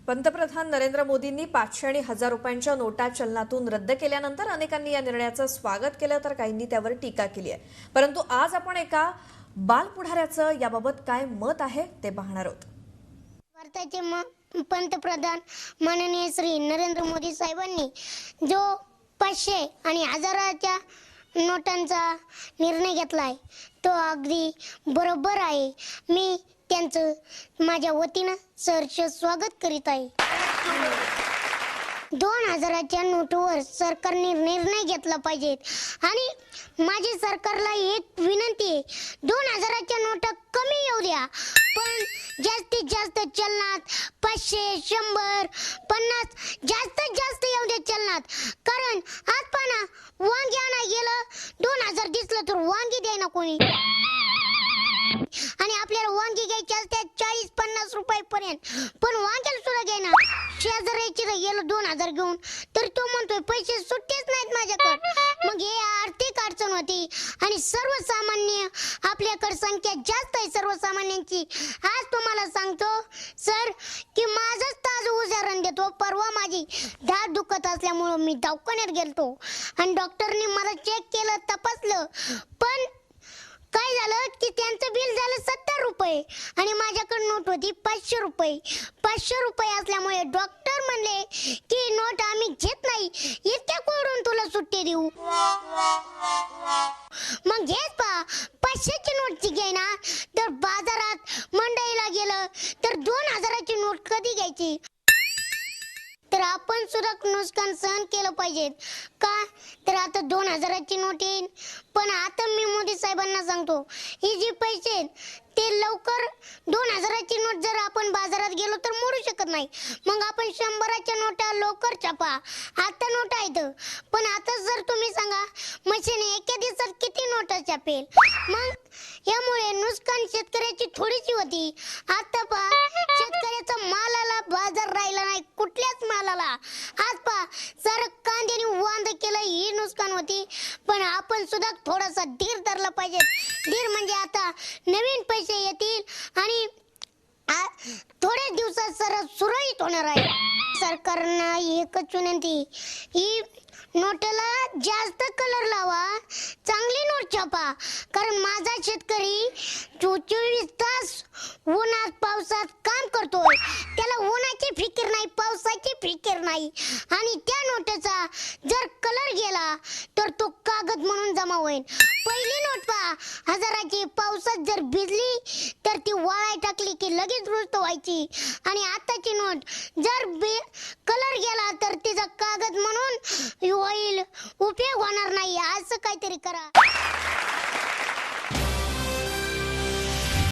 पंतप्रधान नरेंद्र मोदींनी 500 आणि 1000 रुपयांच्या नोटा चलनातून रद्द केल्यानंतर अनेकांनी या निर्णयाचं स्वागत केलं तर काहींनी त्यावर टीका केली आहे। परंतु आज आपण एका बालपुढाऱ्याचं याबाबत काय मत आहे ते पाहणार आहोत। भारताचे पंतप्रधान माननीय श्री नरेंद्र मोदी साहेबांनी जो 500 आणि 1000च्या नोटांचा निर्णय घेतलाय तो अगदी बरोबर आहे। मी त्यांचं माझ्या वतीनं सहर्ष स्वागत करीत आहे। 2000च्या नोटवर सरकारने निर्णय घेतला पाहिजे आणि माझी सरकारला एक विनंती आहे, 2000च्या नोटा कमी येऊ द्या, पण जास्तीत जास्त चलनात 500, 100, 50 जास्तीत जास्त येऊ दे चलनात। कारण आज पाना वांगी आणा गेलं 2000 दिसलं तर वांगी द्यायना कोणी, आणि आपल्याला वांगी घ्यायची असते 40-50 रुपये पर्यंत, पण वांग्याला सुद्धा घ्यायना। शेजाऱ्याची गेलो 2000 घेऊन तर तो म्हणतोय पैसे सुट्टेच नाहीत माझ्याकडे। मग हे आर्थिक अडचण होती आणि सर्वसामान्य आपल्याकडे संख्या जास्त आहे सर्वसामान्यांची। आज तुम्हाला सांगतो सर की माझंच ताजं उदाहरण देतो। परवा माझी दाढ दुखत असल्यामुळे मी दवाखान्यात गेलतो आणि डॉक्टरने मला चेक केलं, तपासलं, पण काय झालं की त्यांचं बिल झालं 70 रुपये आणि माझ्याकडे नोट होती 500 रुपये। 500 रुपये असल्यामुळे डॉक्टर म्हणले की नोट आम्ही घेत नाही, इतक्या कोडून तुला सुट्टी देऊ। मग घेत पा 500ची नोटची घ्यायना तर बाजारात मंडईला गेलं तर 2000ची नोट कधी घ्यायची। तर आपण सुद्धा नुकसान सहन केलं पाहिजे का। तर आता 2000ची नोट येईल, पण आता मी मोदी साहेबांना सांगतो ही जी पैसे ते लवकर 2000ची नोट जर आपण बाजारात गेलो तर मोडू शकत नाही। मग आपण 100च्या नोटा लवकर छापा, आता नोट आहेत, पण आता जर तुम्ही सांगा मशीन एका दिवसात किती नोटा छापेल। मग यामुळे नुकसान शेतकऱ्याची थोडीशी होती। आता पहा शेतकऱ्याचा मालाला बाजार राहिला नाही, कुठल्याच मालाला। आज पहा सारं कांद्याने वांद केलं, ही नुकसान होती, पण आपण सुद्धा थोडासा धीर धरला पाहिजे। धीर म्हणजे आता नवीन पैसे येतील आणि थोड्या दिवसात सर सुरळीत होणार आहे। सरकारनं एकच विनंती, ही नोटला जास्त कलर लावा, चांगली नोट छापा, कारण माझा शेतकरी 24 तास उन्हात पावसात काम करतोय, त्याला उन्हाची फिकीर नाही, पावसाची फिकीर नाही, आणि त्या नोटेचा जर कलर गेला तर तो कागद म्हणून जमा होईल। पहिली नोट पहा 1000ची पावसात जर भिजली तर ती वाळाय टाकली की लगेच रुस्त व्हायची, आणि आताची नोट जर कलर गेला तर तिचा कागद म्हणून होईल, उपयोग होणार नाही। असं काहीतरी करा।